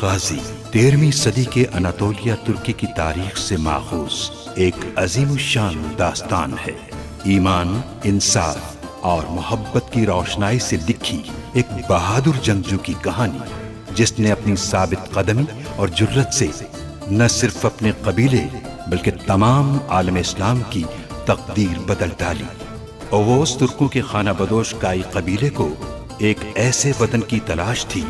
गाजी 13वीं सदी के अनातोलिया तुर्की की तारीख से माखूज एक अजीमुशान दास्तान है। ईमान, इंसाफ और मोहब्बत की रोशनाई से लिखी एक बहादुर जंगजू की कहानी, जिसने अपनी साबित कदमी और जुर्रत से न सिर्फ अपने कबीले बल्कि तमाम आलम इस्लाम की तकदीर बदल डाली। ओवोस तुर्कों के खाना बदोश काई कबीले को एक ऐसे वतन की तलाश थी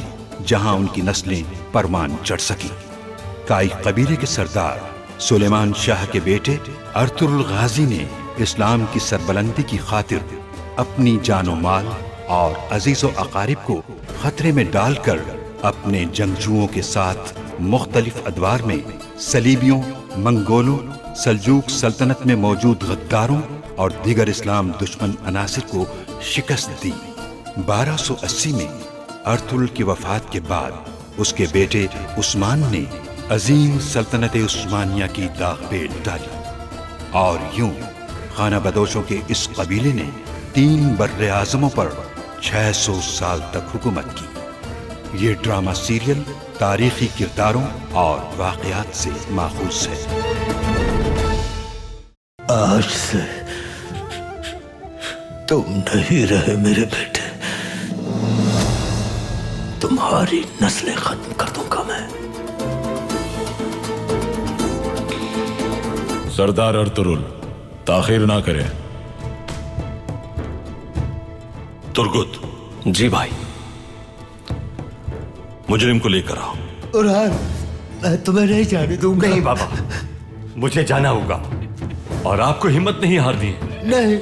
जहां उनकी नस्लें परमान चढ़ सकी। काई कबीले के सरदार सुलेमान शाह के बेटे अर्तुरुल गाजी ने इस्लाम की सरबलंदी की खातिर अपनी जानो माल और अजीजो अकारिब को खतरे में डालकर अपने जंगजुओं के साथ मुख्तलिफ अदवार में सलीबियों, मंगोलों, सल्जूक सल्तनत में मौजूद गद्दारों और दीगर इस्लाम दुश्मन अनासिर को शिकस्त दी। 1280 में अर्तुरुल की वफात के बाद उसके बेटे उस्मान ने अजीम सल्तनत उस्मानिया की दाग पेट डाली और यूं खाना बदोशों के इस कबीले ने 3 बर्रे आज़मों पर 600 साल तक हुकूमत की। ये ड्रामा सीरियल तारीखी किरदारों और वाक़यात से माखूज है। आज से तुम नहीं रहे मेरे बेटे, तुम्हारी नस्लें खत्म कर दूंगा मैं। सरदार अर्तुरुल, ताखिर ना करें। तुर्गुत। जी भाई। मुजरिम को लेकर आओ। उरहान, मैं तुम्हें नहीं जाने दूंगा। नहीं बाबा, मुझे जाना होगा और आपको हिम्मत नहीं हारनी है। नहीं।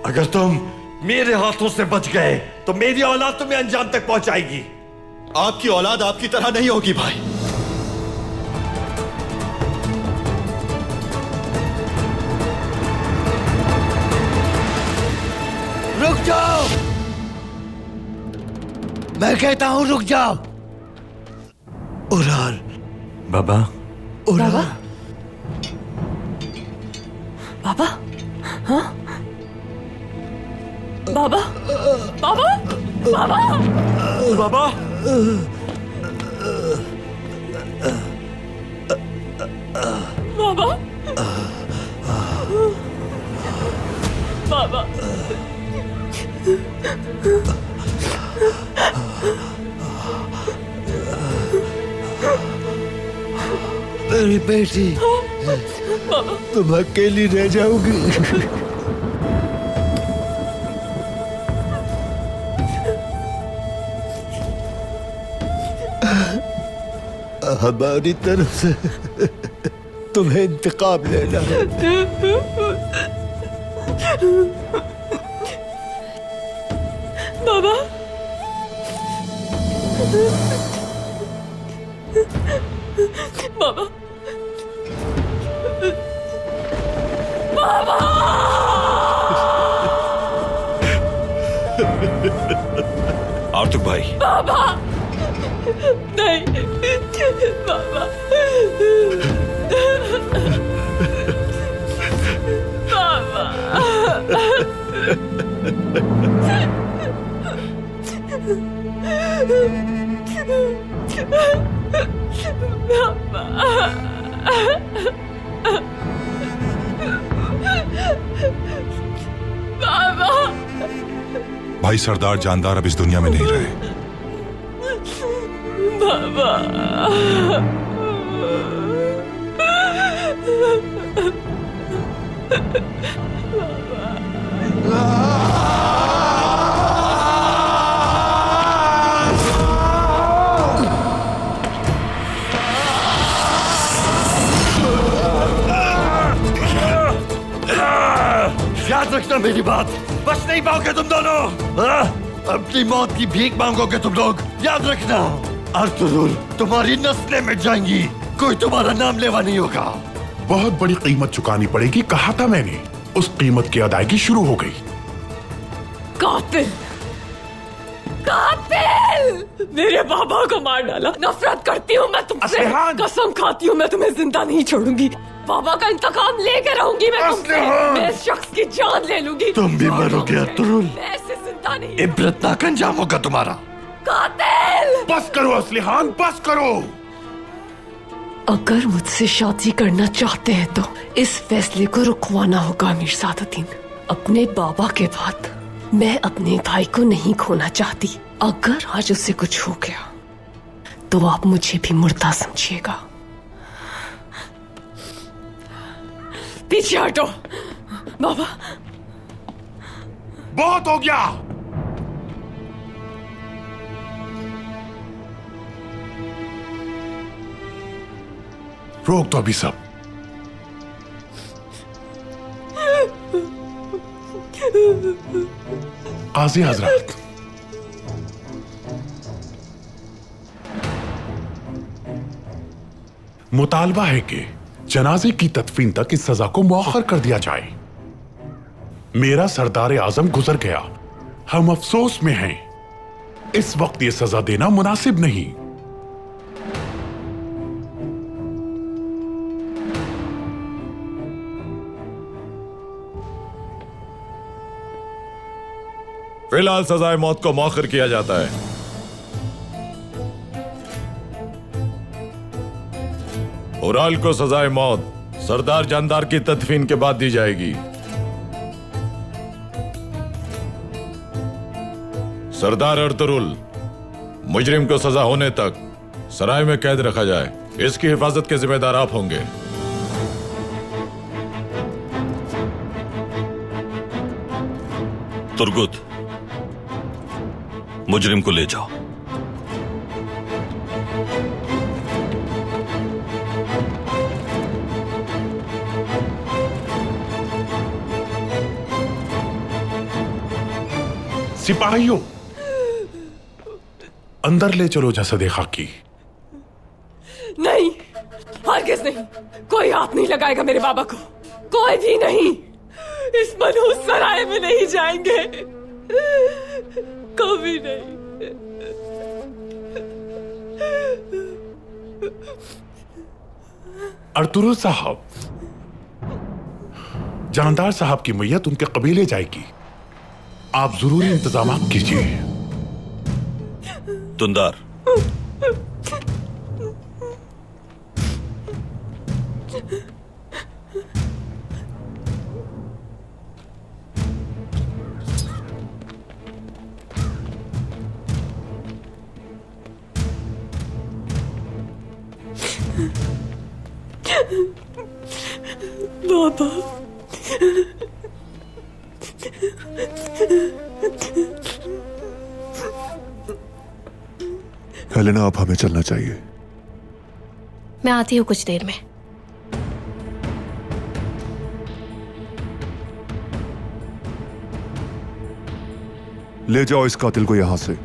अगर तुम मेरे हाथों से बच गए तो मेरी औलाद तुम्हें अंजाम तक पहुंचाएगी। आपकी औलाद आपकी तरह नहीं होगी भाई। रुक जाओ, मैं कहता हूं रुक जाओ। उरहान। बाबा। उरहान। बाबा। हाँ? बाबा। बाबा। बाबा। बाबा। बाबा। बाबा। मेरी बेटी, तुम अकेली रह जाओगी। हमारी तरफ से तुम्हें इंतकाम लेना है। बाबा। बाबा। बाबा। आर्तुक भाई। बाबा। नहीं बाबा। भाई सरदार जानदार अब इस दुनिया में नहीं रहे। बाबा। याद रखना मेरी बात, बच नहीं पाओगे तुम दोनों। अपनी मौत की भीख मांगोगे तुम लोग, याद रखना। अर्तुरुल, तुम्हारी नस्लें मिट जाएंगी, कोई तुम्हारा नाम लेवा नहीं होगा। बहुत बड़ी कीमत चुकानी पड़ेगी, कहा था मैंने। उस कीमत की अदायगी शुरू हो गई। कातिल, कातिल! मेरे बाबा को मार डाला। नफरत करती हूँ मैं तुमसे, कसम खाती हूँ मैं तुम्हें जिंदा नहीं छोड़ूंगी। बाबा का इंतकाम लेके रहूंगी मैं तुमसे। मैं इस शख्स की जान ले लूंगी। तुम भी मरोगे अर्तुरुल। मैं इससे जिंदा नहीं। इब्रतनाक अंजाम होगा तुम्हारा। कातिल! बस करो असलिहान, बस करो। अगर मुझसे शादी करना चाहते हैं तो इस फैसले को रुकवाना होगा अमीर सादुद्दीन। अपने बाबा के बाद मैं अपने भाई को नहीं खोना चाहती। अगर आज उससे कुछ हो गया तो आप मुझे भी मुर्दा समझिएगा। पीछे हटो बाबा। बहुत हो गया। रोक दो अभी सब। काजी हजरत, मुतालबा है कि जनाजे की तदफीन तक इस सजा को मुअख्खर कर दिया जाए। मेरा सरदार आजम गुजर गया, हम अफसोस में हैं। इस वक्त यह सजा देना मुनासिब नहीं। फिलहाल सजाए मौत को मौखर किया जाता है। उराल को सजाए मौत सरदार जानदार की तदफीन के बाद दी जाएगी। सरदार अर्तुरुल, मुजरिम को सजा होने तक सराय में कैद रखा जाए। इसकी हिफाजत के जिम्मेदार आप होंगे। तुर्गुत, मुजरिम को ले जाओ। सिपाहियों, अंदर ले चलो जसद खाकी। नहीं, हरगिज़ नहीं। कोई हाथ नहीं लगाएगा मेरे बाबा को। कोई भी नहीं। इस मनहूस सराय में नहीं जाएंगे, कभी नहीं। अर्तुरुल साहब, जानदार साहब की मैयत उनके कबीले जाएगी। आप जरूरी इंतजाम कीजिए। तुंदार, बाबा, हेलेना, अब हमें चलना चाहिए। मैं आती हूँ कुछ देर में। ले जाओ इस कातिल को यहां से।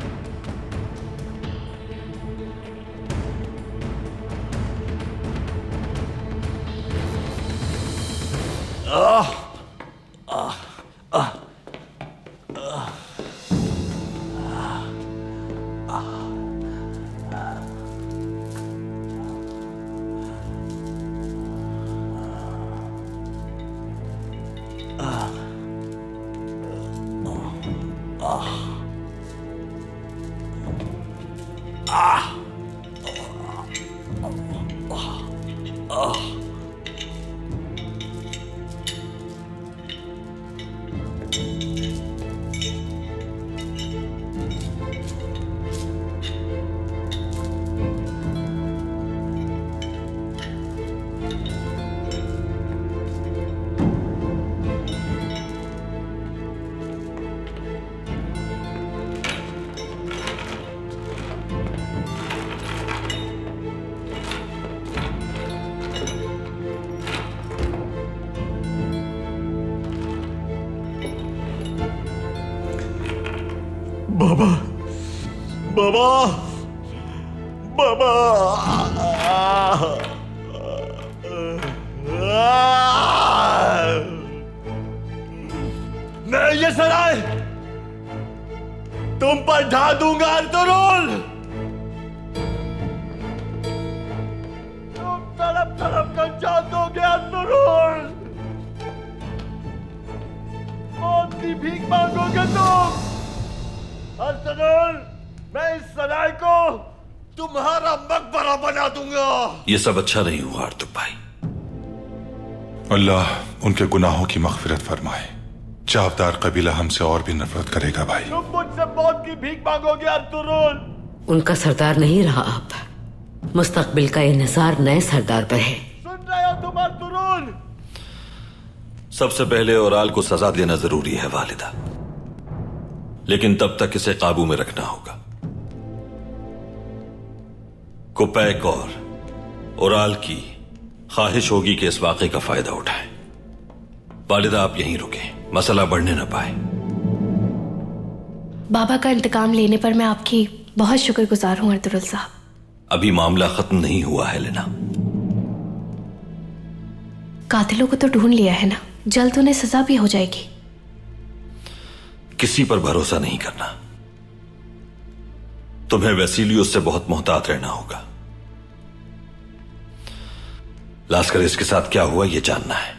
बाबा, बाबा, बाबा, मैं ये सराय तुम पर ढा दूंगा अर्तुरुल। तुम तड़प तड़प कर जान दोगे अर्तुरुल। मौत की भीख मांगोगे तुम अर्तुरुल। मैं इस सराय को तुम्हारा मकबरा बना दूंगा। ये सब अच्छा नहीं हुआ आर्तुक भाई। अल्लाह उनके गुनाहों की मग़फ़िरत फरमाए। चावदार कबीला हमसे और भी नफरत करेगा भाई। तुम मुझसे मौत की भीख मांगोगे अर्तुरुल। उनका सरदार नहीं रहा आप। मुस्तकबिल का इंतजार नए सरदार पर है। सुन रहे हो तुम अर्तुरुल? सबसे पहले ओराल को सजा देना जरूरी है वालिदा, लेकिन तब तक इसे काबू में रखना होगा। कुपैक और ओराल की ख्वाहिश होगी कि इस वाक़े का फायदा उठाएं। वालिदा आप यहीं रुके, मसला बढ़ने न पाए। बाबा का इंतकाम लेने पर मैं आपकी बहुत शुक्रगुजार हूं अर्तुरुल साहब। अभी मामला खत्म नहीं हुआ है लेना। कातिलों को तो ढूंढ लिया है ना, जल्द उन्हें सजा भी हो जाएगी। किसी पर भरोसा नहीं करना। तुम्हें वैसिलियोस से बहुत मोहतात रहना होगा। लास्कर इसके साथ क्या हुआ यह जानना है।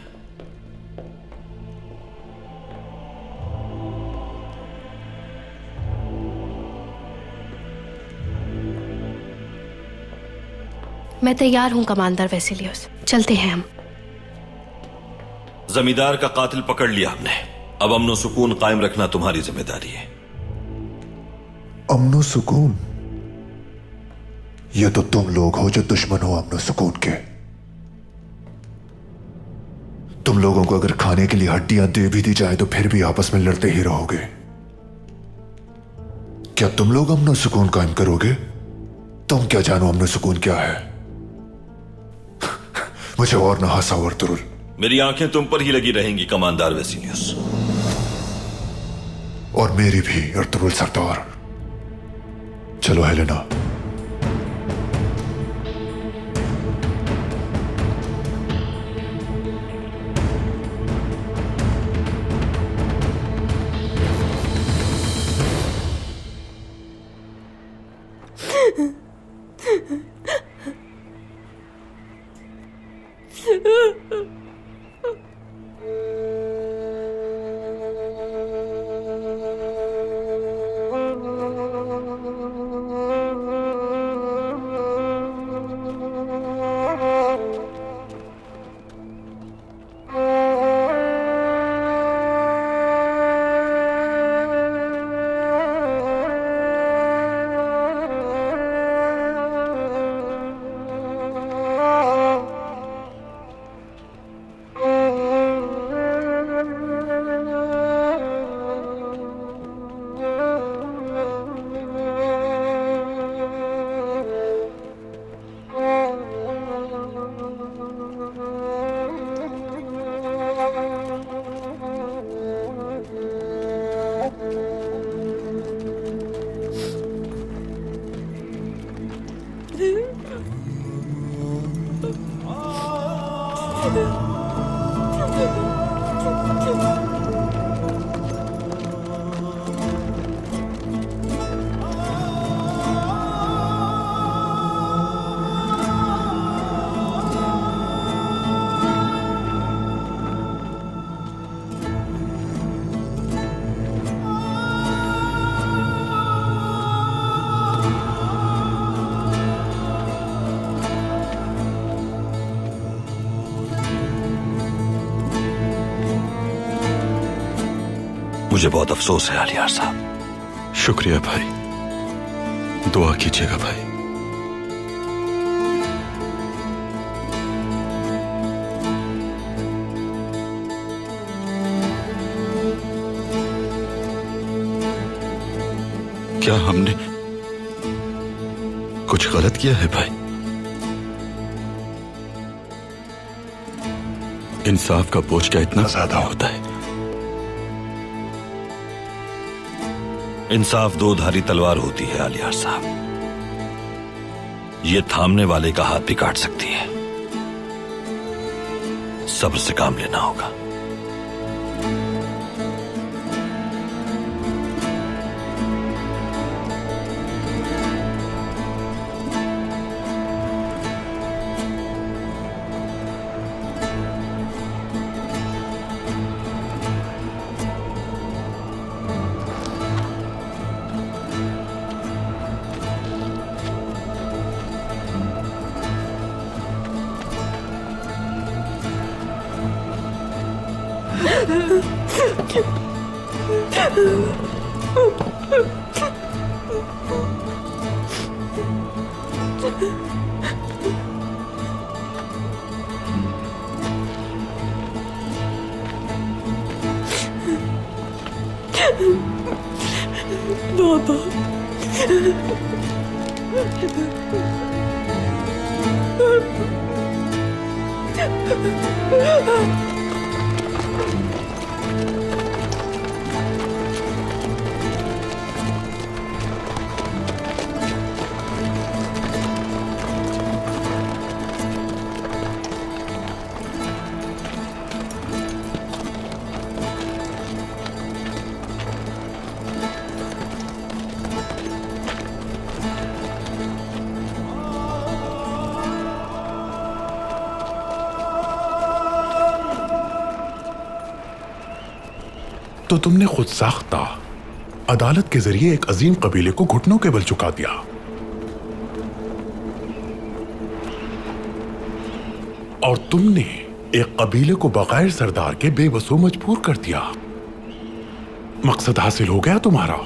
मैं तैयार हूं कमांडर वैसिलियोस, चलते हैं हम। जमींदार का कातिल पकड़ लिया हमने, अब अमनो सुकून कायम रखना तुम्हारी जिम्मेदारी है। अमनो सुकून? ये तो तुम लोग हो जो दुश्मन हो अमनो सुकून के। तुम लोगों को अगर खाने के लिए हड्डियां दे भी दी जाए तो फिर भी आपस में लड़ते ही रहोगे। क्या तुम लोग अमनो सुकून कायम करोगे? तुम क्या जानो अमनो सुकून क्या है? मुझे और ना हंसाओ अर्तुरुल। मेरी आंखें तुम पर ही लगी रहेंगी कमांडर वैसिलियोस। और मेरी भी अर्तुरुल सरदार। चलो हेलेना। मुझे बहुत अफसोस है आलियार साहब। शुक्रिया भाई, दुआ कीजिएगा भाई। क्या हमने कुछ गलत किया है भाई? इंसाफ का बोझ क्या इतना ज्यादा होता है? इंसाफ दो धारी तलवार होती है आलियार साहब। ये थामने वाले का हाथ भी काट सकती है। सब्र से काम लेना होगा। बाबा तो तुमने खुद साख्ता अदालत के जरिए एक अजीम कबीले को घुटनों के बल चुका दिया। और तुमने एक कबीले को बगैर सरदार के बेबसों मजबूर कर दिया। मकसद हासिल हो गया तुम्हारा।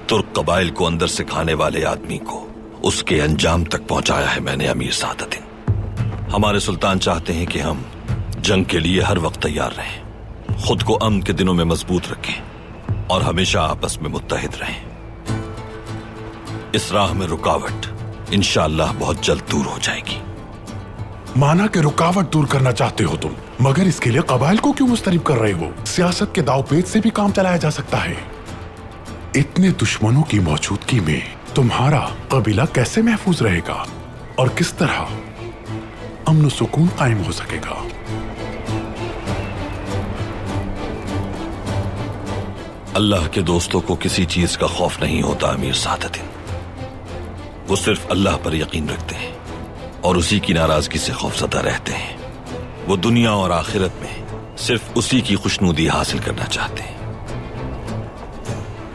तुर्क कबाइल को अंदर से खाने वाले आदमी को उसके अंजाम तक पहुंचाया है मैंने अमीर सादतीन। हमारे सुल्तान चाहते हैं कि हम जंग के लिए हर वक्त तैयार रहें, खुद को अमन के दिनों में मजबूत रखें और हमेशा आपस में मुत्तहिद रहें। इस राह में रुकावट इंशाअल्लाह बहुत जल्द दूर हो जाएगी। माना कि रुकावट दूर करना चाहते हो तुम, मगर इसके लिए कबाइल को क्यों मुस्तरिब कर रहे हो? सियासत के दावपेच से भी काम चलाया जा सकता है। इतने दुश्मनों की मौजूदगी में तुम्हारा कबीला कैसे महफूज रहेगा और किस तरह अमन सुकून कायम हो सकेगा? अल्लाह के दोस्तों को किसी चीज का खौफ नहीं होता अमीर सादतीन। वो सिर्फ अल्लाह पर यकीन रखते हैं और उसी की नाराजगी से खौफजदा रहते हैं। वो दुनिया और आखिरत में सिर्फ उसी की खुशनुदी हासिल करना चाहते हैं।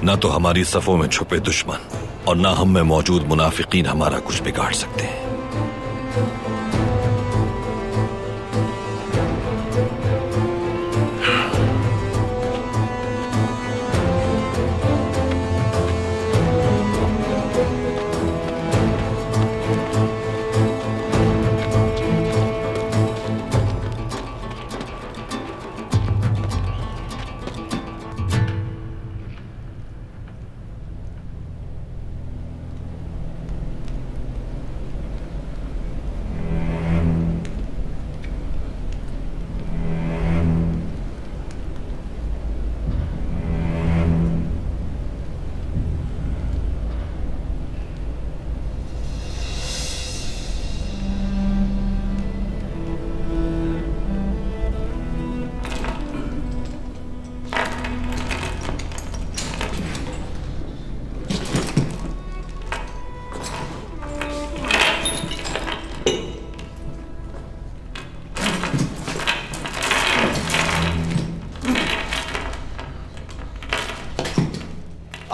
ना तो हमारी सफों में छुपे दुश्मन और ना हम में मौजूद मुनाफिकीन हमारा कुछ बिगाड़ सकते हैं।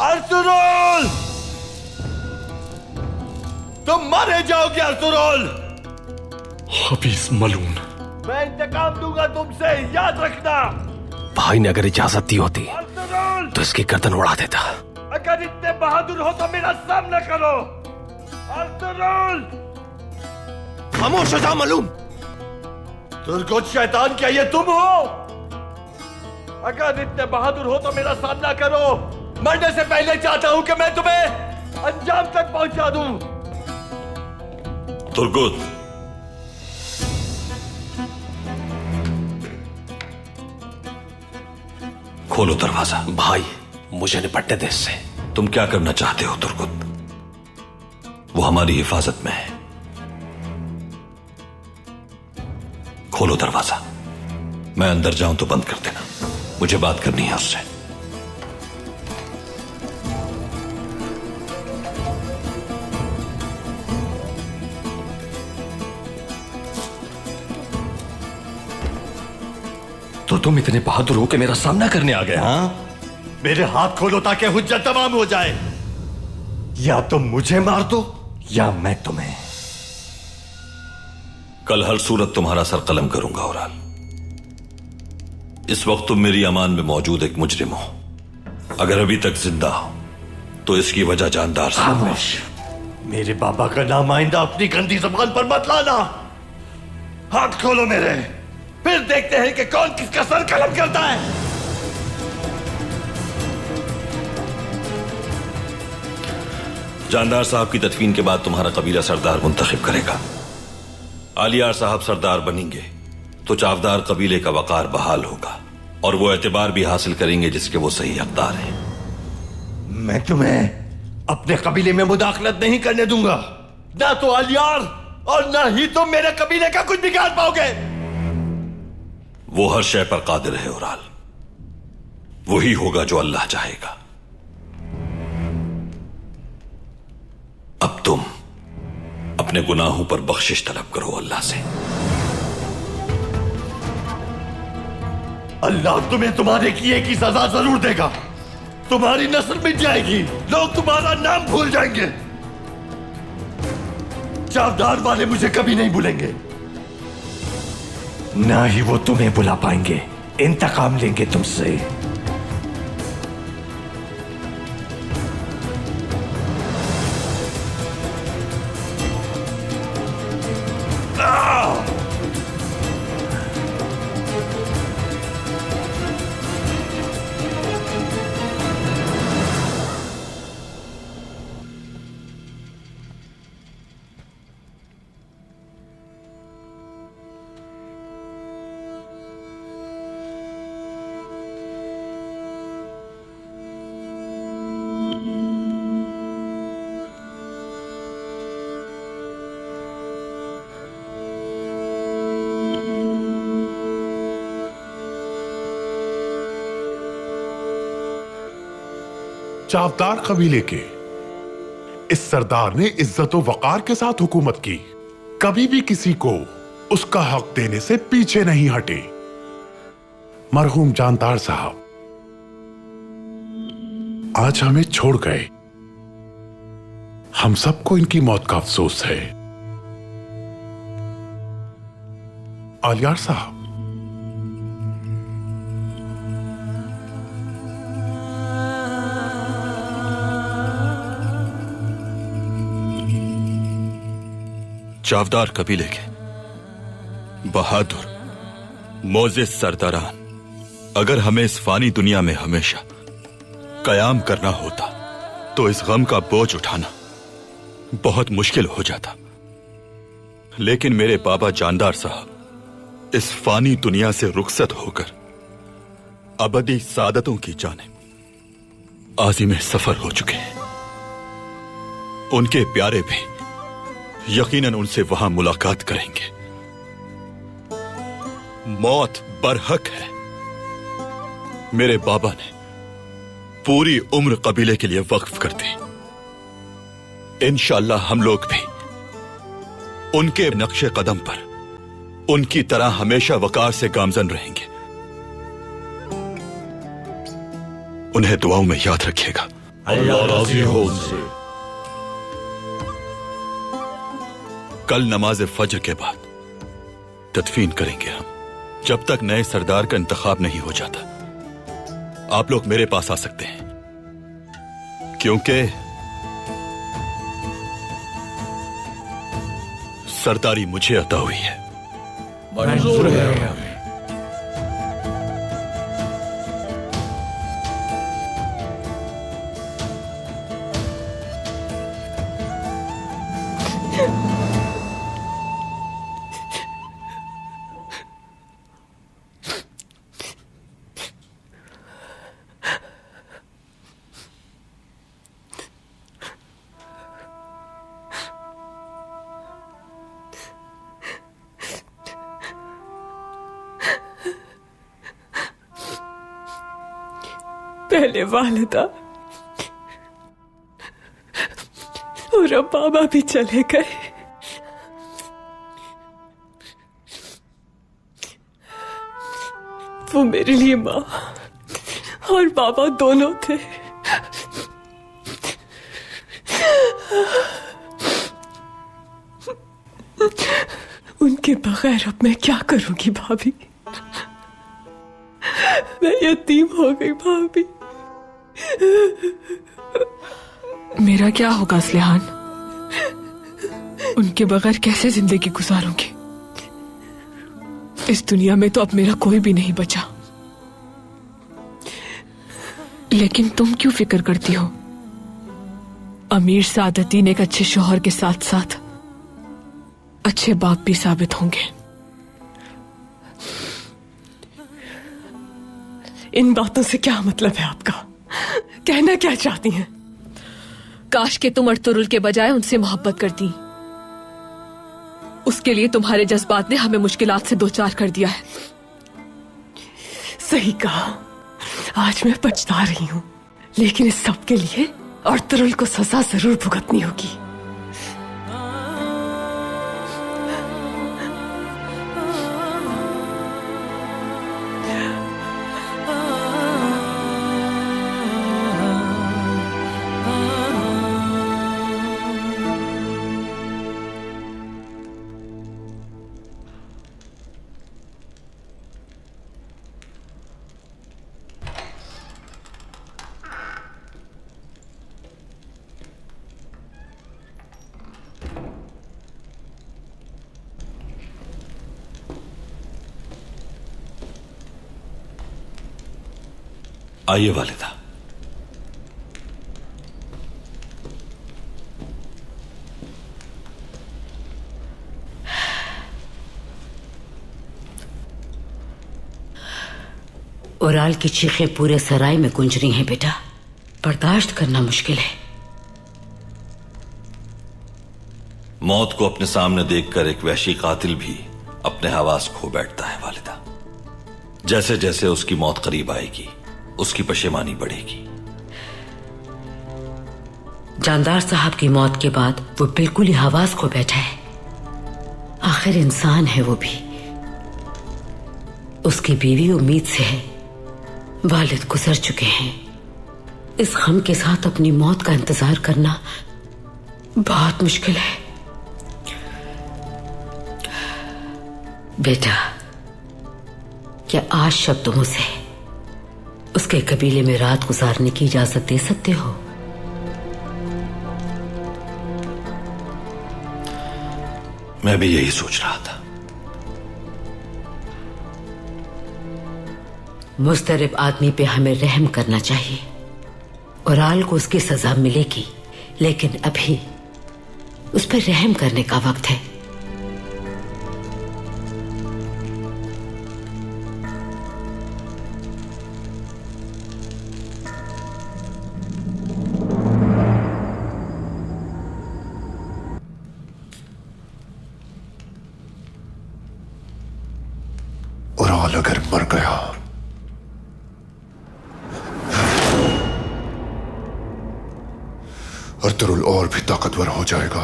अर्तुरुल, तुम मारे जाओगे अर्तुरुल। हबीस मलून, मैं इंतकाम दूंगा तुमसे, याद रखना। भाई ने अगर इजाजत दी होती अर्तुरुल, तो इसकी गर्दन उड़ा देता। अगर इतने बहादुर हो तो मेरा सामना करो। अर्तुरुल, खामोश हो जा मलून। तुर्कुत शैतान, क्या ये तुम हो? अगर इतने बहादुर हो तो मेरा सामना करो। मरने से पहले चाहता हूं कि मैं तुम्हें अंजाम तक पहुंचा दूं। तुर्कुत, खोलो दरवाजा। भाई मुझे निपटने दे इससे। तुम क्या करना चाहते हो तुर्कुत? वो हमारी हिफाजत में है। खोलो दरवाजा। मैं अंदर जाऊं तो बंद कर देना, मुझे बात करनी है उससे। तो तुम इतने बहादुर हो कि मेरा सामना करने आ गए? हाँ, मेरे हाथ खोलो ताकि हुज्जत तमाम हो जाए। या तुम मुझे मार दो या मैं तुम्हें। कल हर सूरत तुम्हारा सर कलम करूंगा ओराल। इस वक्त तुम मेरी अमान में मौजूद एक मुजरिम हो। अगर अभी तक जिंदा हो तो इसकी वजह जानदार साहब। खामोश। मेरे बाबा का नाम आइंदा अपनी गंदी जबान पर मत लाना। हाथ खोलो मेरे, फिर देखते हैं कि कौन किसका सर कलम करता है। जानदार साहब की तदफीन के बाद तुम्हारा कबीला सरदार मुंतखब करेगा। आलियार साहब सरदार बनेंगे तो चावदार कबीले का वकार बहाल होगा और वो एतबार भी हासिल करेंगे जिसके वो सही हकदार हैं। मैं तुम्हें अपने कबीले में मुदाखलत नहीं करने दूंगा। ना तो आलियार और ना ही तुम मेरे कबीले का कुछ बिगाड़ पाओगे। वो हर शय पर कादिर है उराल, वही होगा जो अल्लाह चाहेगा। अब तुम अपने गुनाहों पर बख्शिश तलब करो अल्लाह से। अल्लाह तुम्हें तुम्हारे किए की सजा जरूर देगा। तुम्हारी नस्ल मिट जाएगी, लोग तुम्हारा नाम भूल जाएंगे। चावदार वाले मुझे कभी नहीं भूलेंगे, ना ही वो तुम्हें बुला पाएंगे। इंतकाम लेंगे तुमसे। चावदार कबीले के इस सरदार ने इज्जत व वकार के साथ हुकूमत की, कभी भी किसी को उसका हक देने से पीछे नहीं हटे। मरहूम जानदार साहब आज हमें छोड़ गए। हम सबको इनकी मौत का अफसोस है। आलियार साहब, चावदार कबीले के बहादुर मोजिज सरदारान, अगर हमें इस फानी दुनिया में हमेशा कयाम करना होता तो इस गम का बोझ उठाना बहुत मुश्किल हो जाता। लेकिन मेरे बाबा जानदार साहब इस फानी दुनिया से रुखसत होकर अबदी सादतों की जानिब आज़िम सफर हो चुके हैं। उनके प्यारे भी यकीनन उनसे वहां मुलाकात करेंगे। मौत बरहक है। मेरे बाबा ने पूरी उम्र कबीले के लिए वक्फ कर दी। इंशाअल्लाह हम लोग भी उनके नक्शे कदम पर उनकी तरह हमेशा वकार से गामजन रहेंगे। उन्हें दुआओं में याद रखिएगा। अल्लाह राजी हो उनसे। कल नमाज फज्र के बाद तदफीन करेंगे हम, जब तक नए सरदार का इंतखाब नहीं हो जाता। आप लोग मेरे पास आ सकते हैं, क्योंकि सरदारी मुझे अता हुई है। मंजूर है। पहले वालिदा और अब बाबा भी चले गए। वो मेरे लिए माँ और बाबा दोनों थे। उनके बगैर अब मैं क्या करूंगी भाभी? मैं यतीम हो गई भाभी। मेरा क्या होगा स्लेहान? उनके बगैर कैसे जिंदगी गुजारूंगी? इस दुनिया में तो अब मेरा कोई भी नहीं बचा। लेकिन तुम क्यों फिक्र करती हो? अमीर सादतीन एक अच्छे शौहर के साथ साथ अच्छे बाप भी साबित होंगे। इन बातों से क्या मतलब है आपका? कहना क्या चाहती हैं? काश के तुम अर्तुरुल के बजाय उनसे मोहब्बत करती। उसके लिए तुम्हारे जज्बात ने हमें मुश्किलात से दो चार कर दिया है। सही कहा, आज मैं पछता रही हूं, लेकिन इस सब के लिए अर्तुरुल को सजा जरूर भुगतनी होगी। आइए वालिदा। ओराल की चीखें पूरे सराय में गूंज रही हैं बेटा, बर्दाश्त करना मुश्किल है। मौत को अपने सामने देखकर एक वहशी कातिल भी अपने हवास खो बैठता है वालिदा। जैसे जैसे उसकी मौत करीब आएगी उसकी पशेमानी बढ़ेगी। जानदार साहब की मौत के बाद वो बिल्कुल ही हवास खो बैठा है। आखिर इंसान है वो भी। उसकी बीवी उम्मीद से है, वालिद गुजर चुके हैं। इस गम के साथ अपनी मौत का इंतजार करना बहुत मुश्किल है। बेटा, क्या आज शब्दों से उसके कबीले में रात गुजारने की इजाजत दे सकते हो? मैं भी यही सोच रहा था। मुस्तरिब आदमी पे हमें रहम करना चाहिए। ओराल को उसकी सजा मिलेगी, लेकिन अभी उस पर रहम करने का वक्त है। ओराल अगर मर गया अर्तुरुल और भी ताकतवर हो जाएगा।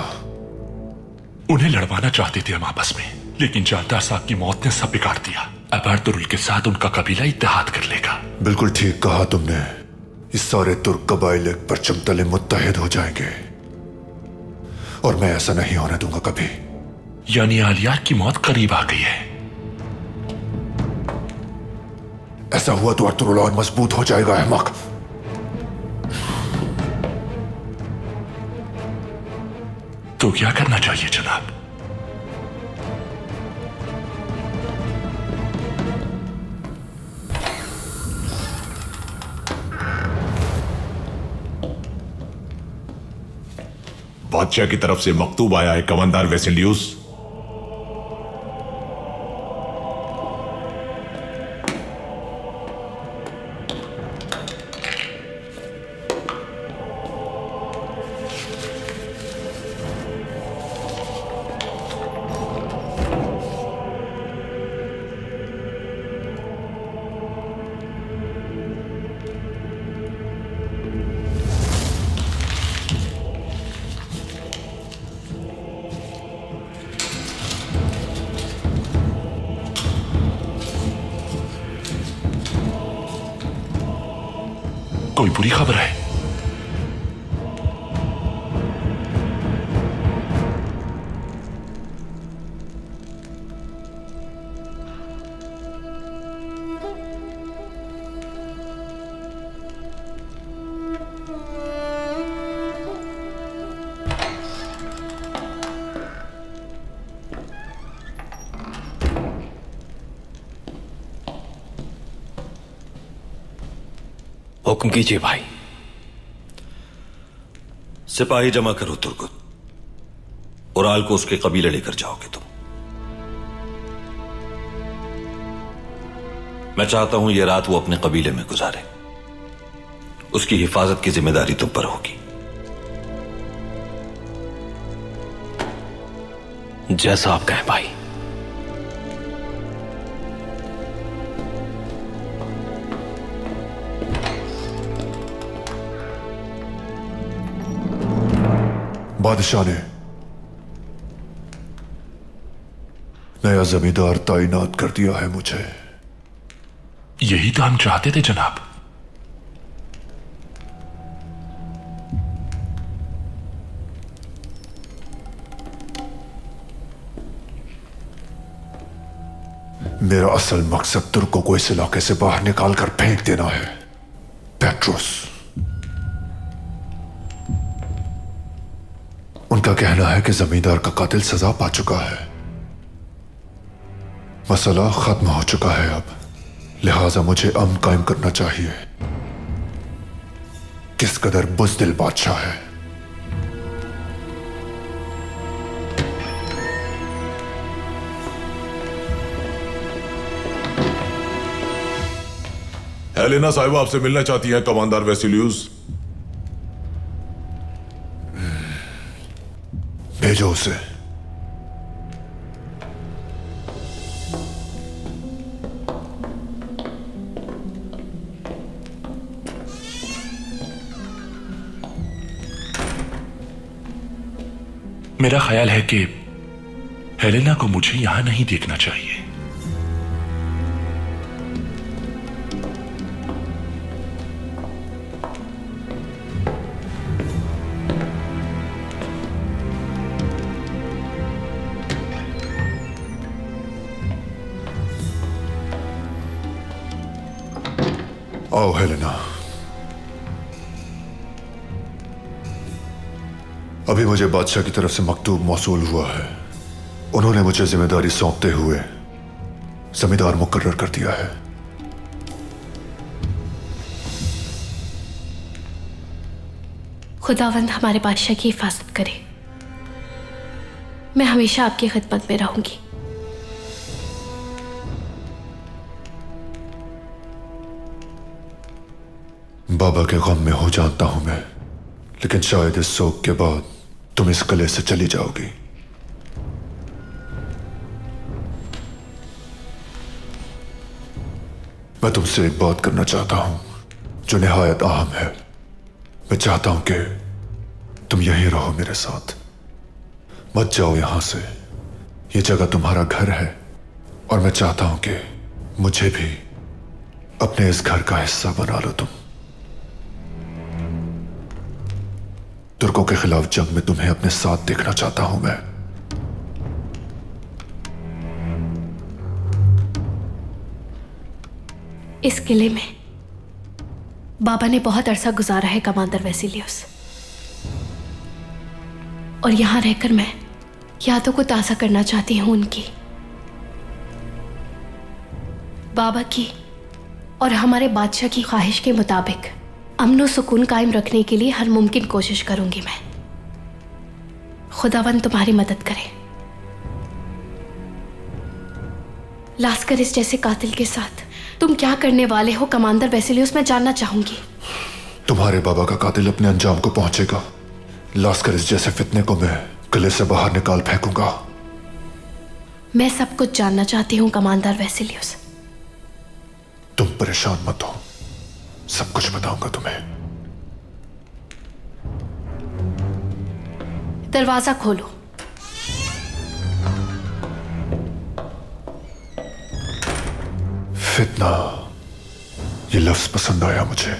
उन्हें लड़वाना चाहते थे हम आपस में, लेकिन जानदार साहब की मौत ने सब बिगाड़ दिया। अब अर्तुरुल के साथ उनका कबीला इत्तेहाद कर लेगा। बिल्कुल ठीक कहा तुमने। इस सारे तुर्क कबाइल एक परचम तले मुत्तहिद हो जाएंगे और मैं ऐसा नहीं होने दूंगा कभी। यानी आलियार की मौत करीब आ गई है। ऐसा हुआ तो अर्तुरुल और मजबूत हो जाएगा। अहमक, तो क्या करना चाहिए जनाब? बादशाह की तरफ से मकतूब आया है कमांडर वेसिलियस। कोई बुरी खबर है? हुक्म कीजिए भाई। सिपाही जमा करो तुर्गुत। उराल को उसके कबीले लेकर जाओगे तुम। मैं चाहता हूं यह रात वो अपने कबीले में गुजारे। उसकी हिफाजत की जिम्मेदारी तुम पर होगी। जैसा आप कहें भाई। बादशाह ने नया जमींदार तैनात कर दिया है मुझे। यही तो हम चाहते थे जनाब। मेरा असल मकसद तुर्कों को इस इलाके से बाहर निकालकर फेंक देना है। पेट्रोस, उनका कहना है कि जमींदार का कातिल सजा पा चुका है। मसला खत्म हो चुका है अब, लिहाजा मुझे अमन कायम करना चाहिए। किस कदर बुज़दिल बादशाह है। हेलेना साहिबा आपसे मिलना चाहती हैं कमांडर वेसिलियस। भेजो उसे। मेरा ख्याल है कि हेलेना को मुझे यहां नहीं देखना चाहिए। आओ हेलेना। अभी मुझे बादशाह की तरफ से मकतूब मौसूल हुआ है। उन्होंने मुझे जिम्मेदारी सौंपते हुए जमींदार मुकर्रर कर दिया है। खुदावंद हमारे बादशाह की हिफाजत करे। मैं हमेशा आपकी खिदमत में रहूंगी। बाबा के गम में हो जानता हूं मैं, लेकिन शायद इस शोक के बाद तुम इस किले से चली जाओगी। मैं तुमसे एक बात करना चाहता हूं जो निहायत अहम है। मैं चाहता हूं कि तुम यहीं रहो मेरे साथ, मत जाओ यहां से। यह जगह तुम्हारा घर है और मैं चाहता हूं कि मुझे भी अपने इस घर का हिस्सा बना लो तुम। तुर्कों के खिलाफ जंग में तुम्हें अपने साथ देखना चाहता हूं मैं। इस किले में बाबा ने बहुत अरसा गुजारा है कमांडर वेसिलियस, और यहां रहकर मैं यादों को ताज़ा करना चाहती हूं उनकी। बाबा की और हमारे बादशाह की ख्वाहिश के मुताबिक अमन और सुकून कायम रखने के लिए हर मुमकिन कोशिश करूंगी मैं। खुदावंद तुम्हारी मदद करे। लास्करिस जैसे कातिल के साथ तुम क्या करने वाले हो कमांडर वेसिलियस, मैं जानना चाहूंगी। तुम्हारे बाबा का कातिल अपने अंजाम को पहुंचेगा। लास्करिस जैसे फितने को मैं किले से बाहर निकाल फेंकूंगा। मैं सब कुछ जानना चाहती हूं कमांडर वेसिलियस। तुम परेशान मत हो, सब कुछ बताऊंगा तुम्हें। दरवाजा खोलो। फितना, ये लफ्ज पसंद आया मुझे।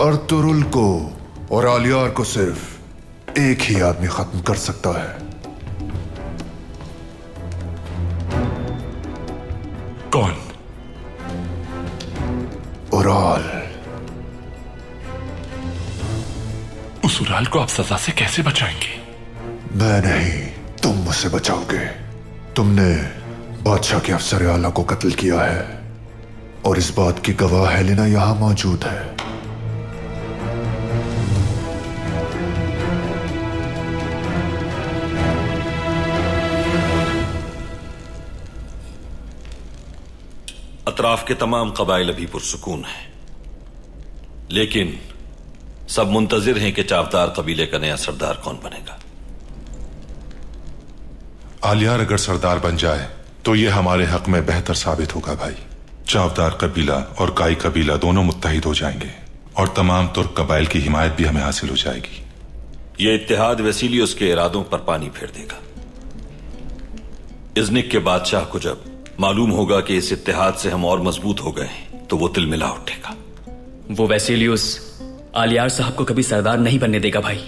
अर्तुरुल को और आलियार को सिर्फ एक ही आदमी खत्म कर सकता है। कौन? उराल। उस उराल को आप सजा से कैसे बचाएंगे? मैं नहीं, तुम मुझसे बचाओगे। तुमने बादशाह के अफसर आला को कत्ल किया है और इस बात की गवाह हेलेना यहां मौजूद है। अतराफ के तमाम कबाइल अभी पुरसुकून हैं, लेकिन सब मुंतजिर हैं कि चावदार कबीले का नया सरदार कौन बनेगा। आलियार अगर सरदार बन जाए तो यह हमारे हक में बेहतर साबित होगा भाई। चावदार कबीला और काई कबीला दोनों मुत्तहिद हो जाएंगे और तमाम तुर्क कबाइल की हिमायत भी हमें हासिल हो जाएगी। यह इत्तेहाद वेसिलियस के इरादों पर पानी फेर देगा। इज़्निक के बादशाह को जब मालूम होगा कि इस इत्तेहाद से हम और मजबूत हो गए तो वो तिलमिला उठेगा। वो वेसिलियस आलियार साहब को कभी सरदार नहीं बनने देगा भाई,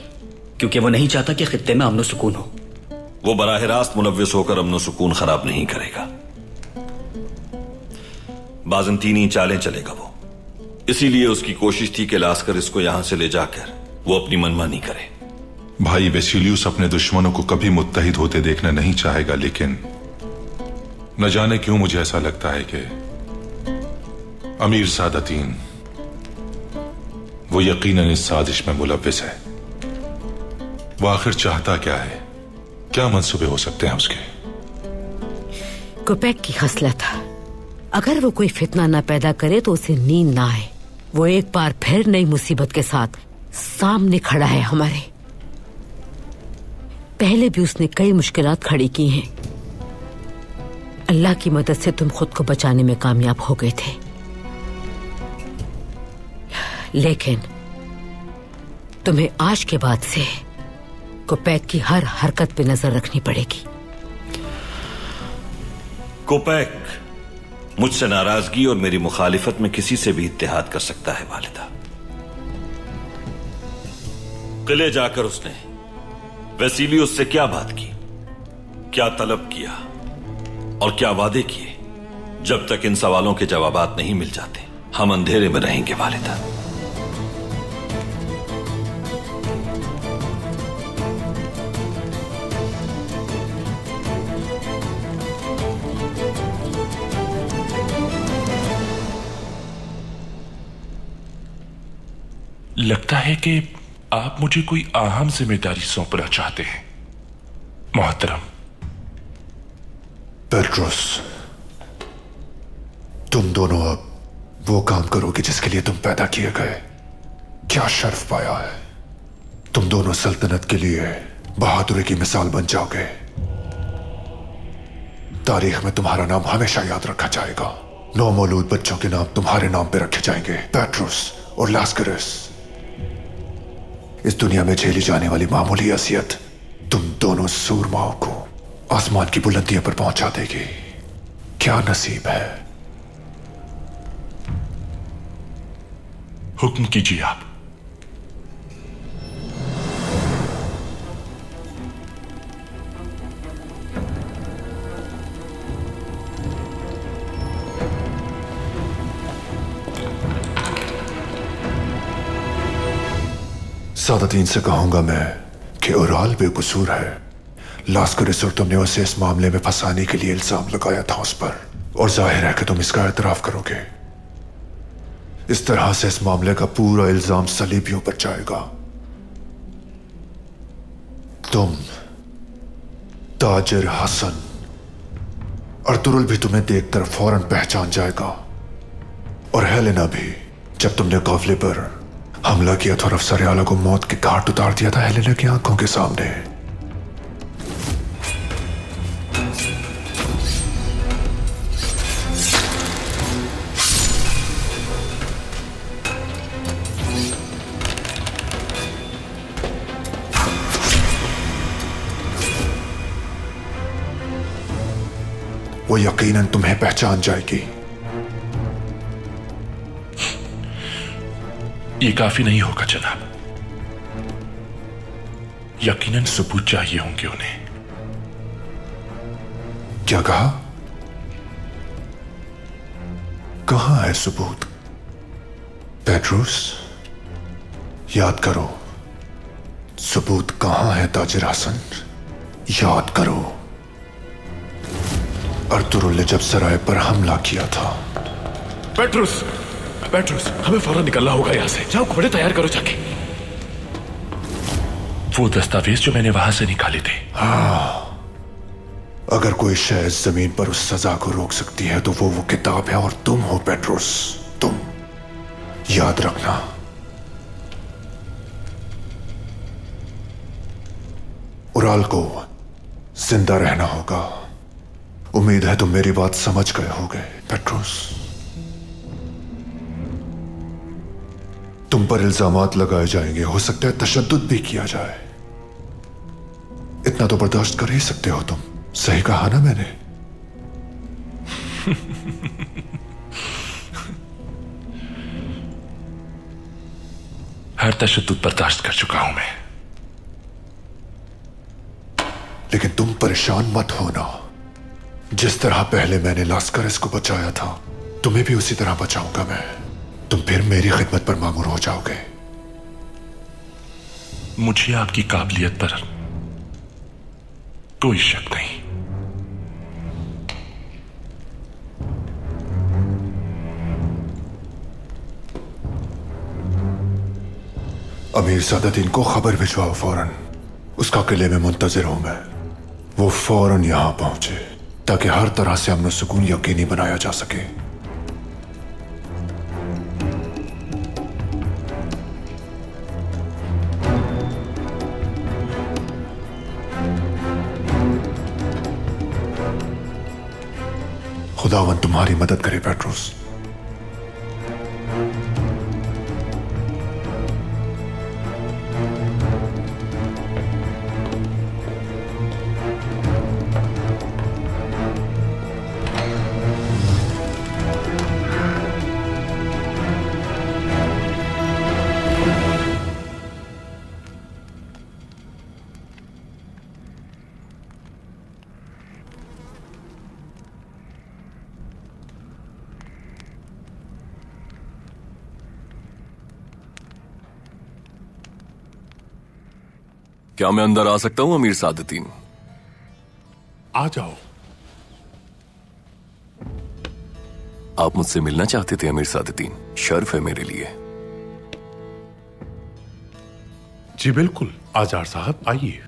क्योंकि वो नहीं चाहता कि खित्ते में अमन सुकून हो। वो बराह रास्त मुलव्विस होकर अमन सुकून खराब नहीं करेगा। बाज़ंतीनी चालें चलेगा वो। इसीलिए उसकी कोशिश थी कि लास्कर इसको यहां से ले जाकर वो अपनी मनमानी करे। भाई वेसिलियस अपने दुश्मनों को कभी मुत्तहिद होते देखना नहीं चाहेगा, लेकिन न जाने क्यों मुझे ऐसा लगता है कि अमीर सादतीन वो यकीनन इस साजिश में मुलव्विस है। वो आखिर चाहता क्या है? क्या मंसूबे हो सकते हैं उसके? कुपैक की खसलत है, अगर वो कोई फितना ना पैदा करे तो उसे नींद ना आए। वो एक बार फिर नई मुसीबत के साथ सामने खड़ा है हमारे। पहले भी उसने कई मुश्किलात खड़ी की हैं। अल्लाह की मदद से तुम खुद को बचाने में कामयाब हो गए थे, लेकिन तुम्हें आज के बाद से कुपैक की हर हरकत पे नजर रखनी पड़ेगी। कुपैक मुझसे नाराजगी और मेरी मुखालिफत में किसी से भी इत्तेहाद कर सकता है वालिदा। किले जाकर उसने वेसिलियस से क्या बात की, क्या तलब किया और क्या वादे किए, जब तक इन सवालों के जवाबात नहीं मिल जाते हम अंधेरे में रहेंगे वालिदा। लगता है कि आप मुझे कोई अहम जिम्मेदारी सौंपना चाहते हैं मोहतरम। पेट्रोस, तुम दोनों अब वो काम करोगे जिसके लिए तुम पैदा किए गए। क्या शर्फ पाया है। तुम दोनों सल्तनत के लिए बहादुरी की मिसाल बन जाओगे। तारीख में तुम्हारा नाम हमेशा याद रखा जाएगा। 9 मौलूद बच्चों के नाम तुम्हारे नाम पे रखे जाएंगे, पेट्रोस और लास्करस। इस दुनिया में झेली जाने वाली मामूली असियत तुम दोनों सूरमाओं को आसमान की बुलंदियों पर पहुंचा देगी। क्या नसीब है। हुक्म कीजिए आप। सादतीन से कहूंगा मैं कि उराल बेकसूर है। लास्करस और तुमने उसे इस मामले में फंसाने के लिए इल्जाम लगाया था उस पर, और जाहिर है कि तुम इसका एतराफ करोगे। इस तरह से इस मामले का पूरा इल्जाम सलीबियों पर जाएगा। तुम, ताजिर हसन, अर्तुरुल भी तुम्हें देखकर फौरन पहचान जाएगा, और हेलेना भी। जब तुमने काफिले पर हमला किया था और अफसर आला को मौत के घाट उतार दिया था हेलेना की आंखों के सामने। वो यकीनन तुम्हें पहचान जाएगी। ये काफी नहीं होगा जनाब। यकीनन सबूत चाहिए होंगे उन्हें। क्या कहा? कहां है सबूत? पेट्रोस, याद करो, सबूत कहां है ताजिर हसन? याद करो। अर्तुरुल ने जब सराय पर हमला किया था। पेट्रुस, पेट्रुस, हमें फौरन निकलना होगा यहाँ से। जाओ घोड़े तैयार करो जाके। वो दस्तावेज जो मैंने वहां से निकाले थे। हाँ, अगर कोई शय जमीन पर उस सजा को रोक सकती है तो वो किताब है, और तुम हो पेट्रुस, तुम। याद रखना। उराल को जिंदा रहना होगा। उम्मीद है तुम मेरी बात समझ गए होगे पेट्रुस। तुम पर इल्जामात लगाए जाएंगे, हो सकता है तशद्दुद भी किया जाए। इतना तो बर्दाश्त कर ही सकते हो तुम। सही कहा ना मैंने? हर तशद्दुद बर्दाश्त कर चुका हूं मैं। लेकिन तुम परेशान मत होना। जिस तरह पहले मैंने लास्करस को बचाया था, तुम्हें भी उसी तरह बचाऊंगा मैं। तुम फिर मेरी खिदमत पर मामूर हो जाओगे। मुझे आपकी काबिलियत पर कोई शक नहीं। अमीर सादतीन को खबर भिजवाओ फौरन। उसका किले में मुंतजिर हूं मैं। वो फौरन यहां पहुंचे ताकि हर तरह से अमन सुकून यकीनी बनाया जा सके। खुदावन तुम्हारी मदद करे पेट्रुस। क्या मैं अंदर आ सकता हूं अमीर सादतीन? आ जाओ। आप मुझसे मिलना चाहते थे अमीर सादतीन? शर्फ है मेरे लिए। जी बिल्कुल, आजार साहब आइए।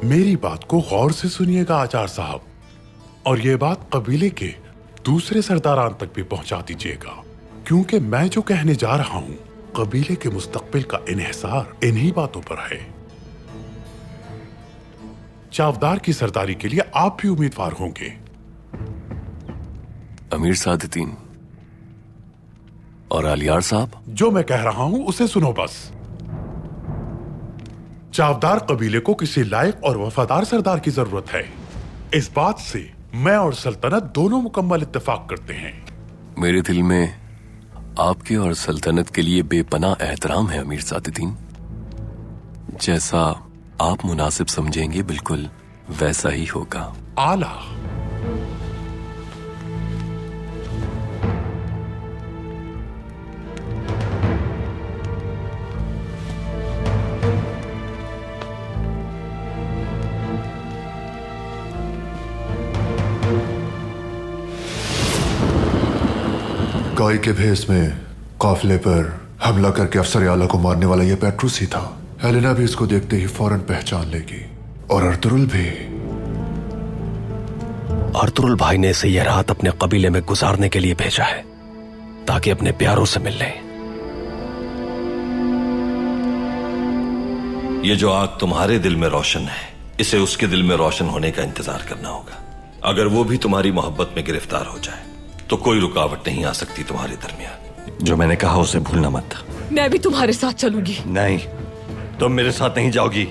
मेरी बात को गौर से सुनिएगा आचार साहब, और यह बात कबीले के दूसरे सरदारान तक भी पहुंचा दीजिएगा, क्योंकि मैं जो कहने जा रहा हूं कबीले के मुस्तकबिल का इन्हिसार इन्हीं बातों पर है। चावदार की सरदारी के लिए आप भी उम्मीदवार होंगे। अमीर सादतीन और आलियार साहब, जो मैं कह रहा हूं उसे सुनो बस। चावदार कबीले को किसी लायक और वफादार सरदार की जरूरत है। इस बात से मैं और सल्तनत दोनों मुकम्मल इत्तेफाक करते हैं। मेरे दिल में आपके और सल्तनत के लिए बेपनाह एहतराम है अमीर सादतीन। जैसा आप मुनासिब समझेंगे बिल्कुल वैसा ही होगा। आला। काई के भेस में काफिले पर हमला करके अफसर आला को मारने वाला यह पेट्रुस ही था। हेलेना भी इसको देखते ही फौरन पहचान लेगी, और अर्तुरुल भी। अर्तुरुल भाई ने इसे यह रात अपने कबीले में गुजारने के लिए भेजा है ताकि अपने प्यारों से मिल ले। ये जो आग तुम्हारे दिल में रोशन है, इसे उसके दिल में रोशन होने का इंतजार करना होगा। अगर वो भी तुम्हारी मोहब्बत में गिरफ्तार हो जाए तो कोई रुकावट नहीं आ सकती तुम्हारे दरमियान। जो मैंने कहा उसे भूलना मत। मैं भी तुम्हारे साथ चलूंगी। नहीं, तुम मेरे साथ नहीं जाओगी।